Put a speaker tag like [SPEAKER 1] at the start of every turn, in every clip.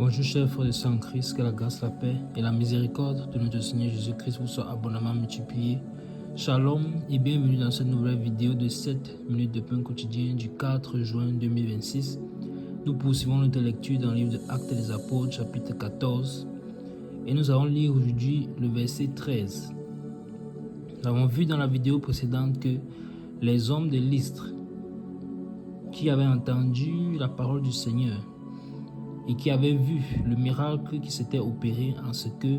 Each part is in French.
[SPEAKER 1] Bonjour chers frères et sœurs en Christ, que la grâce, la paix et la miséricorde de notre Seigneur Jésus-Christ vous soient abondamment multipliés. Shalom et bienvenue dans cette nouvelle vidéo de 7 minutes de pain quotidien du 4 juin 2026. Nous poursuivons notre lecture dans le livre de Actes des Apôtres, chapitre 14. Et nous allons lire aujourd'hui le verset 13. Nous avons vu dans la vidéo précédente que les hommes de Lystre qui avaient entendu la parole du Seigneur et qui avait vu le miracle qui s'était opéré en ce que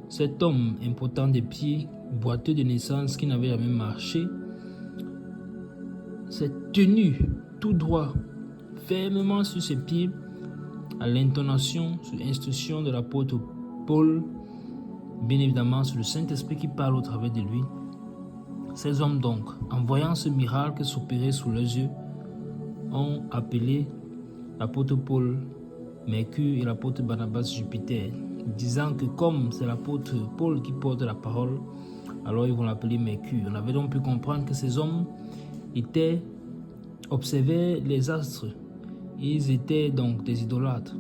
[SPEAKER 1] cet homme impotent des pieds, boiteux de naissance, qui n'avait jamais marché, s'est tenu tout droit, fermement sur ses pieds, à l'intonation, sous l'instruction de l'apôtre Paul, bien évidemment sous le Saint-Esprit qui parle au travers de lui. Ces hommes donc, en voyant ce miracle s'opérer sous leurs yeux, ont appelé l'apôtre Paul Mercure et l'apôtre Barnabas Jupiter, disant que comme c'est l'apôtre Paul qui porte la parole, alors ils vont l'appeler Mercure. On avait donc pu comprendre que ces hommes observaient les astres. Ils étaient donc des idolâtres.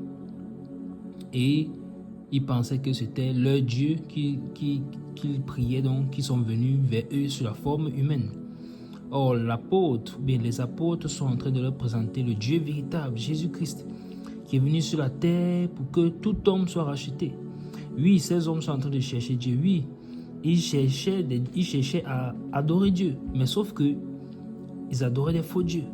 [SPEAKER 1] Et ils pensaient que c'était leur Dieu qu'ils priaient, donc qui sont venus vers eux sous la forme humaine. Or, les apôtres sont en train de leur présenter le Dieu véritable, Jésus-Christ, qui est venu sur la terre pour que tout homme soit racheté. Oui, ces hommes sont en train de chercher Dieu. Oui, ils cherchaient à adorer Dieu. Mais sauf que ils adoraient des faux dieux.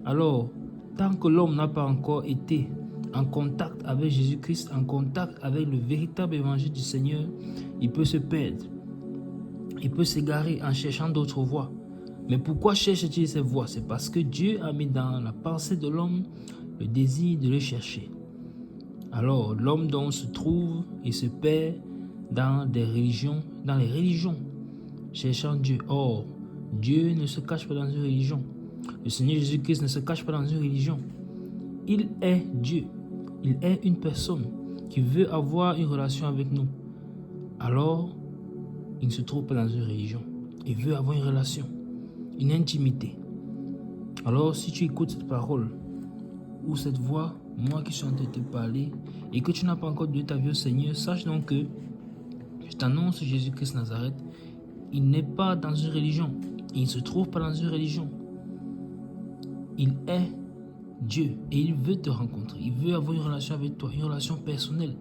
[SPEAKER 1] Alors, tant que l'homme n'a pas encore été en contact avec Jésus-Christ, en contact avec le véritable évangile du Seigneur, il peut se perdre. Il peut s'égarer en cherchant d'autres voies. Mais pourquoi cherche-t-il ces voies? C'est parce que Dieu a mis dans la pensée de l'homme le désir de le chercher. Alors, l'homme donc se trouve et se perd dans les religions, cherchant Dieu. Or, Dieu ne se cache pas dans une religion. Le Seigneur Jésus-Christ ne se cache pas dans une religion. Il est Dieu. Il est une personne qui veut avoir une relation avec nous. Alors, il ne se trouve pas dans une religion. Il veut avoir une relation, une intimité. Alors, si tu écoutes cette parole, ou cette voix, moi qui suis en train de te parler, et que tu n'as pas encore donné ta vie au Seigneur, sache donc que je t'annonce Jésus-Christ Nazareth, il n'est pas dans une religion, il ne se trouve pas dans une religion. Il est Dieu et il veut te rencontrer, il veut avoir une relation avec toi, une relation personnelle,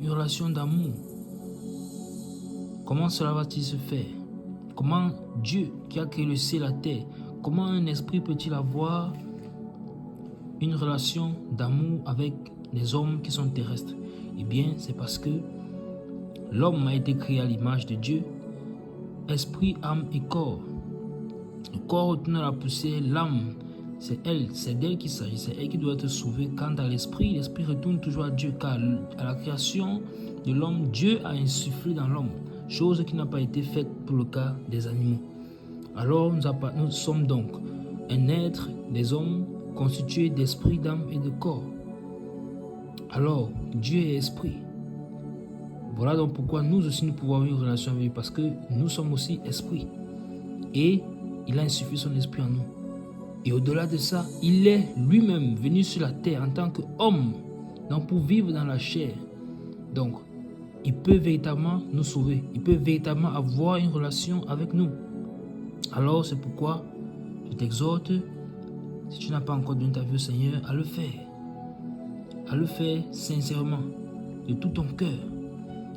[SPEAKER 1] une relation d'amour. Comment cela va-t-il se faire? Comment Dieu qui a créé le ciel et la terre, comment un esprit peut-il avoir une relation d'amour avec les hommes qui sont terrestres? Eh bien, c'est parce que l'homme a été créé à l'image de Dieu, esprit, âme et corps. Le corps retourne à la poussière, l'âme, c'est d'elle qu'il s'agit, c'est elle qui doit être sauvée. Quant à l'esprit retourne toujours à Dieu, car à la création de l'homme, Dieu a insufflé dans l'homme, chose qui n'a pas été faite pour le cas des animaux. Alors, nous sommes donc un être, des hommes, constitué d'esprit, d'âme et de corps. Alors, Dieu est esprit. Voilà donc pourquoi nous aussi nous pouvons avoir une relation avec lui, parce que nous sommes aussi esprit. Et il a insufflé son esprit en nous. Et au-delà de ça, il est lui-même venu sur la terre en tant qu'homme, donc pour vivre dans la chair. Donc, il peut véritablement nous sauver. Il peut véritablement avoir une relation avec nous. Alors, c'est pourquoi je t'exhorte, si tu n'as pas encore donné ta vie au Seigneur, à le faire. À le faire sincèrement, de tout ton cœur.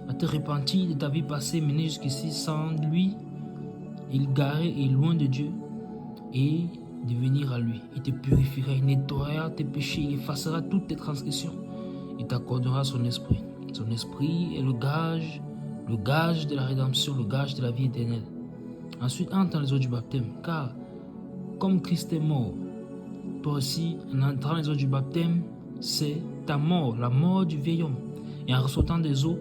[SPEAKER 1] À te repentir de ta vie passée menée jusqu'ici sans lui, égaré et loin de Dieu. Et de venir à lui. Il te purifiera, il nettoiera tes péchés, il effacera toutes tes transgressions. Il t'accordera son esprit. Son esprit est le gage de la rédemption, le gage de la vie éternelle. Ensuite, entre dans les eaux du baptême, car comme Christ est mort, toi aussi, en entrant dans les eaux du baptême, c'est ta mort, la mort du vieil homme. Et en ressortant des eaux,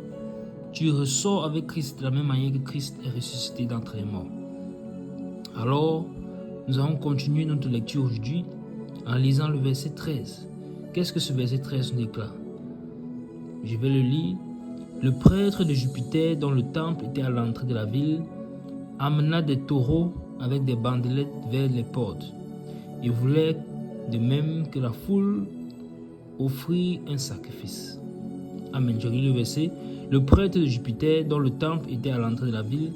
[SPEAKER 1] tu ressors avec Christ de la même manière que Christ est ressuscité d'entre les morts. Alors, nous allons continuer notre lecture aujourd'hui en lisant le verset 13. Qu'est-ce que ce verset 13 nous déclare? Je vais le lire. Le prêtre de Jupiter, dont le temple était à l'entrée de la ville, amena des taureaux avec des bandelettes vers les portes. Il voulait de même que la foule offrir un sacrifice. Amen. Je lis le verset. Le prêtre de Jupiter, dont le temple était à l'entrée de la ville,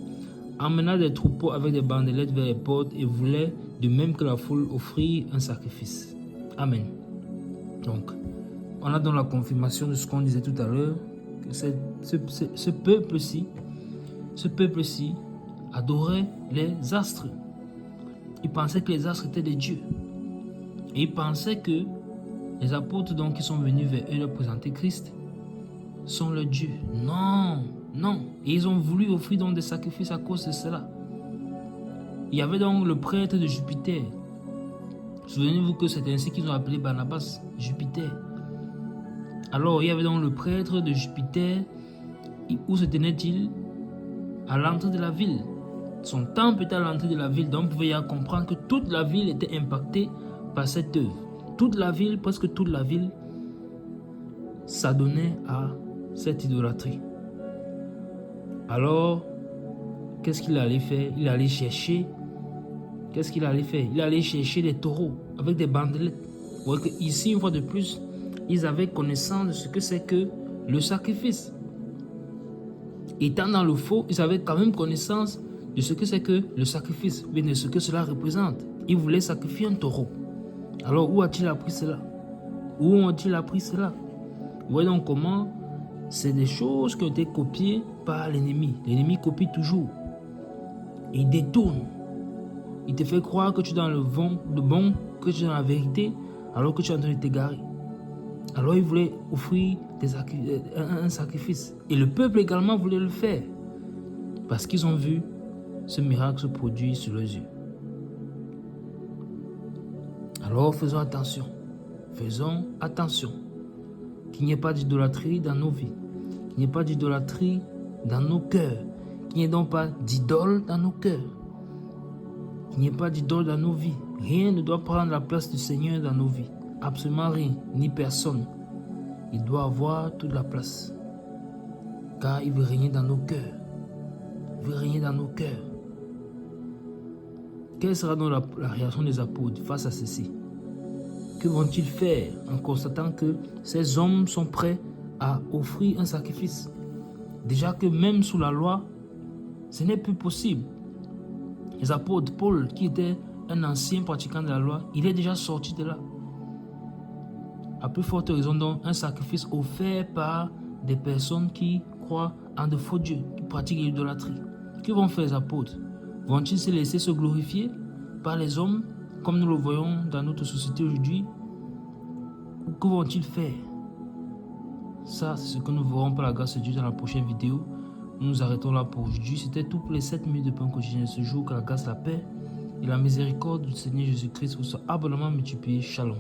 [SPEAKER 1] emmena des troupeaux avec des bandelettes vers les portes et voulait, de même que la foule, offrir un sacrifice. Amen. Donc, on a dans la confirmation de ce qu'on disait tout à l'heure, que ce peuple-ci adorait les astres. Il pensait que les astres étaient des dieux. Et il pensait que les apôtres donc qui sont venus vers eux leur présenter Christ sont leurs dieux. Non, non. Et ils ont voulu offrir donc des sacrifices à cause de cela. Il y avait donc le prêtre de Jupiter. Souvenez-vous que c'est ainsi qu'ils ont appelé Barnabas, Jupiter. Alors, il y avait donc le prêtre de Jupiter. Où se tenait-il? À l'entrée de la ville. Son temple était à l'entrée de la ville. Donc, vous pouvez y comprendre que toute la ville était impactée par cette œuvre. Toute la ville, presque toute la ville, s'adonnait à cette idolâtrie. Alors, qu'est-ce qu'il allait faire? Il allait chercher. Qu'est-ce qu'il allait faire? Il allait chercher des taureaux avec des bandelettes. Vous voyez qu'ici, une fois de plus, ils avaient connaissance de ce que c'est que le sacrifice. Étant dans le faux, ils avaient quand même connaissance de ce que c'est que le sacrifice, mais de ce que cela représente. Ils voulaient sacrifier un taureau. Alors, où a-t-il appris cela? Où ont-ils appris cela? Vous voyez donc comment c'est des choses qui ont été copiées par l'ennemi. L'ennemi copie toujours. Il détourne. Il te fait croire que tu es dans le bon, que tu es dans la vérité, alors que tu es en train de t'égarer. Alors il voulait offrir un sacrifice. Et le peuple également voulait le faire. Parce qu'ils ont vu ce miracle se produire sur leurs yeux. Alors faisons attention. Faisons attention. Qu'il n'y ait pas d'idolâtrie dans nos vies. Qu'il n'y ait pas d'idolâtrie dans nos cœurs. Qu'il n'y ait donc pas d'idole dans nos cœurs. Qu'il n'y ait pas d'idole dans nos vies. Rien ne doit prendre la place du Seigneur dans nos vies. Absolument rien, ni personne. Il doit avoir toute la place. Car il veut régner dans nos cœurs. Il veut régner dans nos cœurs. Quelle sera donc la réaction des apôtres face à ceci? Que vont-ils faire en constatant que ces hommes sont prêts à offrir un sacrifice? Déjà que même sous la loi, ce n'est plus possible. Les apôtres, Paul, qui était un ancien pratiquant de la loi, il est déjà sorti de là. À plus forte raison donc, un sacrifice offert par des personnes qui croient en de faux dieux, qui pratiquent l'idolâtrie. Que vont faire les apôtres? Vont-ils se laisser se glorifier par les hommes, comme nous le voyons dans notre société aujourd'hui? Ou que vont-ils faire? Ça, c'est ce que nous verrons par la grâce de Dieu dans la prochaine vidéo. Nous nous arrêtons là pour aujourd'hui. C'était tout pour les 7 minutes de pain quotidien de ce jour. Que la grâce, la paix et la miséricorde du Seigneur Jésus-Christ vous soient abondamment multipliées. Shalom.